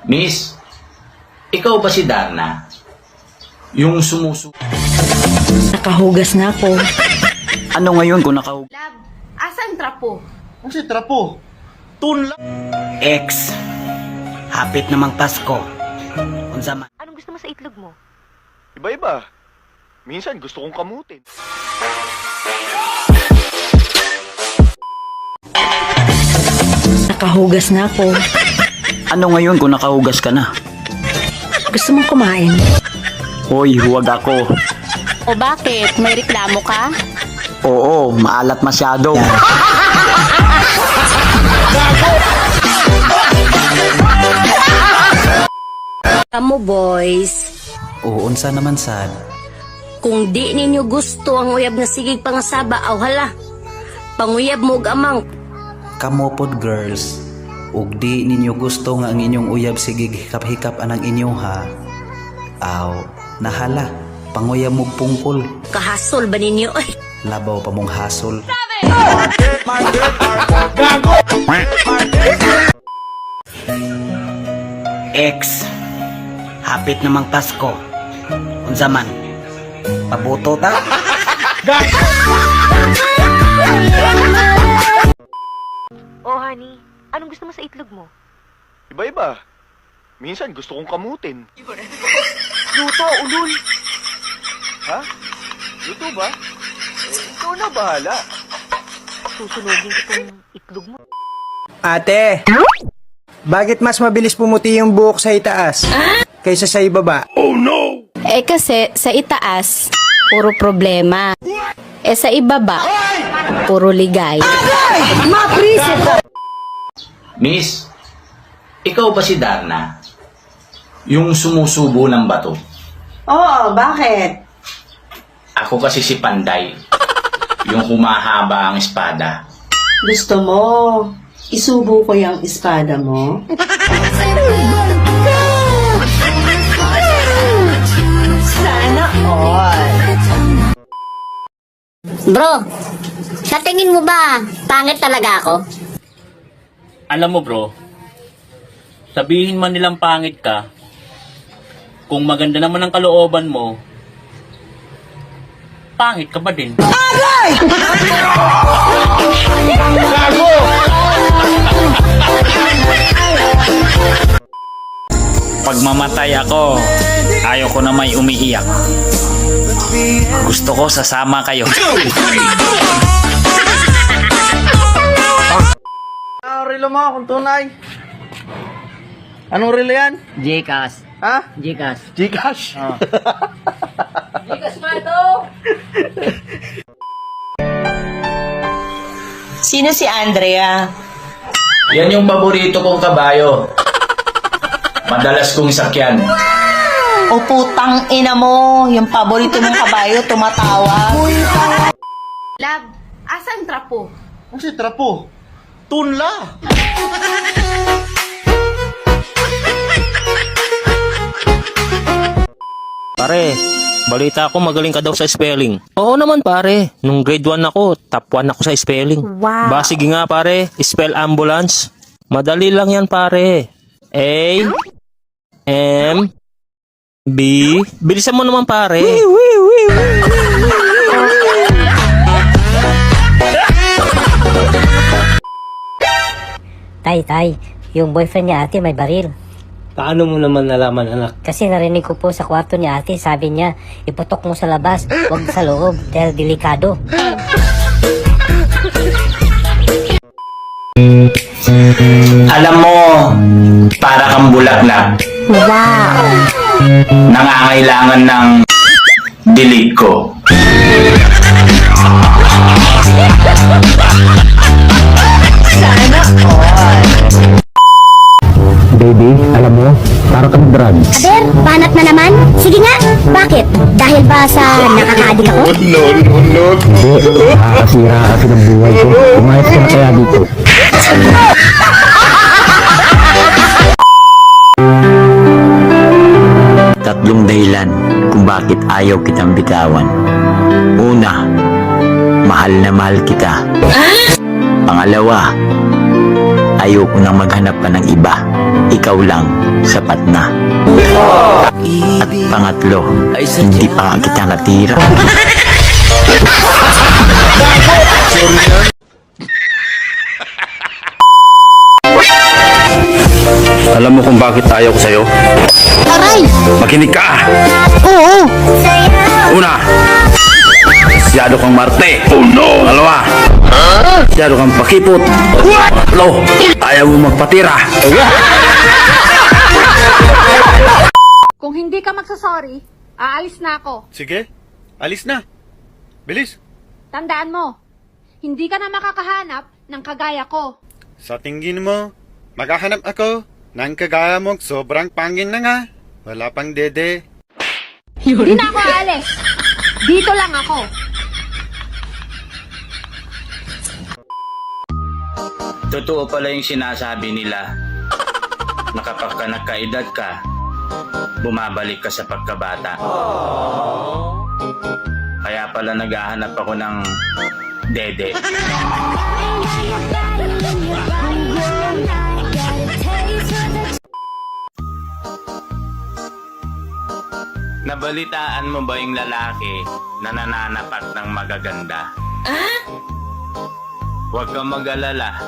Miss, ikaw ba si Darna? Yung sumusu... Nakahugas na ako. Ano ngayon kung nakahugas? Lab, asan trapo? Ang si trapo. Tun lang. Ex, hapit namang Pasko. Unsa man? Anong gusto mo sa itlog mo? Iba-iba. Minsan gusto kong kamutin. Nakahugas na ako. Ano ngayon kung nakahugas ka na? Gusto mong kumain? Hoy, huwag ako. O bakit? May reklamo ka? Oo, maalat masyado. Kamu boys, Oo, unsa naman sad? kung di ninyo gusto ang uyab nga sigig pangasaba aw hala, panguyab mo og amang. Kamopod girls, ug di ninyo gusto nga ang inyong uyab sigig hikap-hikap anang inyo ha. Aw, nahala, panguyab mo pungkol, Kahasol ba ninyo? Ay, labaw pa mong hasol. Ex, hapit namang Pasko. Unsa man? Pabuto ta? Oh, honey. Anong gusto mo sa itlog mo? Iba-iba. Minsan gusto kong kamutin. Luto, ulul. Ha? Luto ba? Ikaw na bahala. Susunogin ko tong itlog mo. Ate, bakit mas mabilis pumuti yung buhok sa itaas kaysa sa ibaba? Eh kasi sa itaas, puro problema. Eh sa ibaba, puro ligay. Miss, ikaw ba si Darna? Yung sumusubo ng bato? Oo, bakit? Ako kasi si Panday. Yung humahaba ang espada. Gusto mo isubo ko yung espada mo? Sana all. bro, sa tingin mo ba pangit talaga ako? Alam mo bro, sabihin man nilang pangit ka, kung maganda naman ang kalooban mo, pangit ka ba din? Pag mamatay ako, ayoko na may umiiyak. Gusto ko sasama kayo. Anong relo mo kung tunay? Anong relo yan? Gcash. Ha? Gcash. Gcash? Sino si Andrea? Yan yung paborito kong kabayo. Madalas kong sakyan. O putang ina mo, yung paborito mong kabayo tumatawag. Lab, asan trapo? Ang si trapo. Tunla. Pare, balita ko magaling ka daw sa spelling. Oo naman pare, nung grade 1 ako, top 1 ako sa spelling. Wow. Ba sige nga pare, spell ambulance. Madali lang yan pare. A, M, B, bilisan mo naman pare. Tay, yung boyfriend niya ate may baril. Paano mo naman nalaman, anak? Kasi narinig ko po sa kwarto niya ate, sabi niya, iputok mo sa labas, wag sa loob, dahil delikado. Alam mo, para kang bulaklak. Wow! Nangangailangan ng dilig ko. Baby, alam mo, parang kang drug. Aber, banat na naman? Sige nga, bakit? Dahil ba sa nakaka-addict ako? Hindi, nakakasira kasi ng buhay ko. Umayos ka na kaya dito. Tatlong dahilan kung bakit ayaw kitang bitawan. Una, mahal na mahal kita. Pangalawa, ayoko nang maghanap pa ng iba. Ikaw lang, sapat na. At pangatlo, hindi pa kita natira. Alam mo kung bakit ayaw ko sa'yo? Aray! Makinig ka! Oo! Una, masyado kang marte. Oh no! Dalawa, masyado kang pakipot. Tatlo, ayaw mo magpatira. Kung hindi ka magsasorry, aalis na ako. Sige, alis na. Bilis. Tandaan mo, hindi ka na makakahanap ng kagaya ko. Sa tingin mo, maghahanap ako ng kagaya mong sobrang pangin na nga. Wala pang dede. Hindi na ako aalis. Dito lang ako. Totoo pala yung sinasabi nila na kapag ka nagkaedad ka, bumabalik ka sa pagkabata. Kaya pala naghahanap ako ng dede. Nabalitaan mo ba yung lalaki na nananapak ng magaganda? Huwag kang mag-alala.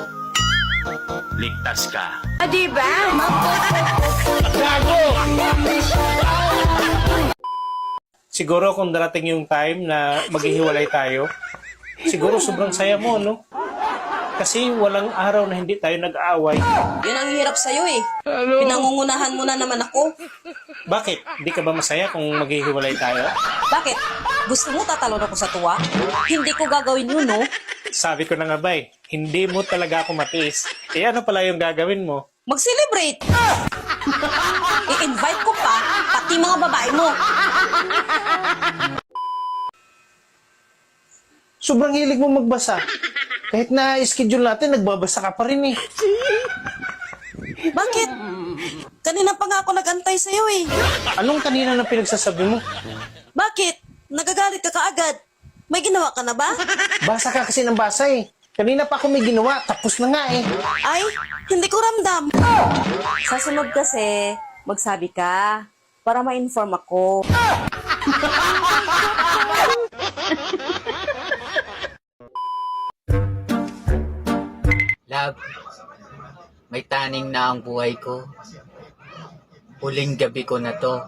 Ligtas ka. Siguro kung darating yung time na maghihiwalay tayo, siguro sobrang saya mo, no? Kasi walang araw na hindi tayo nag-aaway. Yun ang hirap sa'yo eh. Pinangungunahan mo na naman ako. Bakit? Di ka ba masaya kung maghihiwalay tayo? Bakit? Gusto mo tatalon ako sa tuwa? Hindi ko gagawin yun, no? Sabi ko na nga ba hindi mo talaga ako matiis. Eh ano pala yung gagawin mo? Mag-celebrate! I-invite ko pa, pati mga babae mo. Sobrang hilig mo magbasa. Kahit na schedule natin, nagbabasa ka pa rin eh. Bakit? Kanina pa nga ako nag-antay sa'yo eh. Anong kanina na pinagsasabi mo? Bakit? Nagagalit ka kaagad. May ginawa ka na ba? Basa ka kasi ng basa eh. Kanina pa ako may ginawa, tapos na nga eh. Ay, hindi ko ramdam. Sa sunod kasi, magsabi ka para ma-inform ako. Love, may taning na ang buhay ko. Huling gabi ko na to.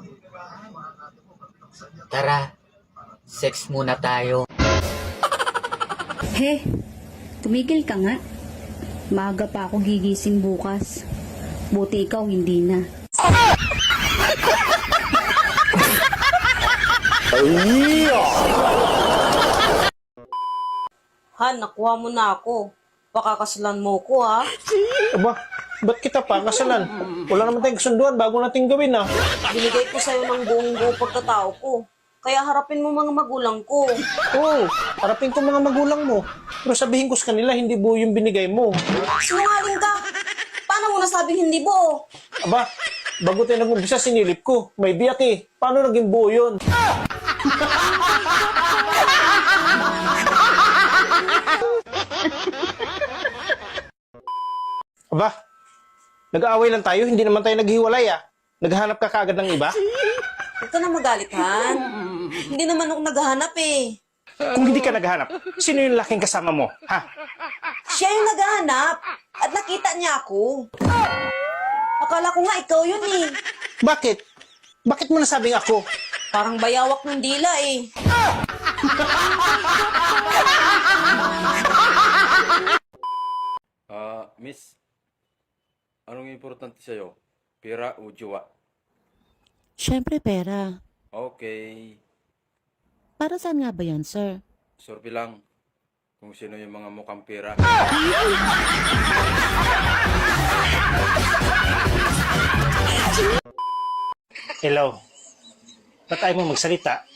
Tara, sex muna tayo. He, tumigil ka nga. Maaga pa ako gigising bukas. Buti ikaw hindi na. Han, nakuha mo na ako. Pakakasalan mo ko, ha? Aba, ba't kita pa kasalan? Wala naman tayong kasunduan bago nating gawin ah. Binigay ko sa'yo ng buong-buo pagkatao ko. Kaya harapin mo mga magulang ko. Oo, harapin ko mga magulang mo. Pero sabihin ko sa kanila, hindi buo yung binigay mo. Sinungaling ka. Paano mo nasabing hindi buo? Aba, bago tayo nag-umpisa, sinilip ko. May biyak eh. Paano naging buo yun? Aba, nag-aaway lang tayo, hindi naman tayo naghiwalay ah. Naghahanap ka kaagad ng iba? Huwag ka na magalit, Han. Hindi naman ako naghahanap eh. Kung hindi ka naghahanap, sino yung laking kasama mo? Ha? Siya yung naghahanap at nakita niya ako. Akala ko nga ikaw yun eh. Bakit? Bakit mo nasabing ako? Parang bayawak ng dila eh. Miss, anong importante sa'yo? Pera o jowa? Siyempre pera. Okay. Para saan nga ba yan, sir? Sorry lang kung sino yung mga mukhang pera. Hello. Ba't tayo mo magsalita?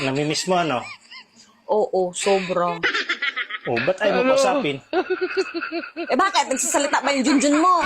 Namimiss mo ano? Oo, sobra. O, ba't tayo mo kausapin? Eh bakit? Nagsasalita ba yung Junjun mo?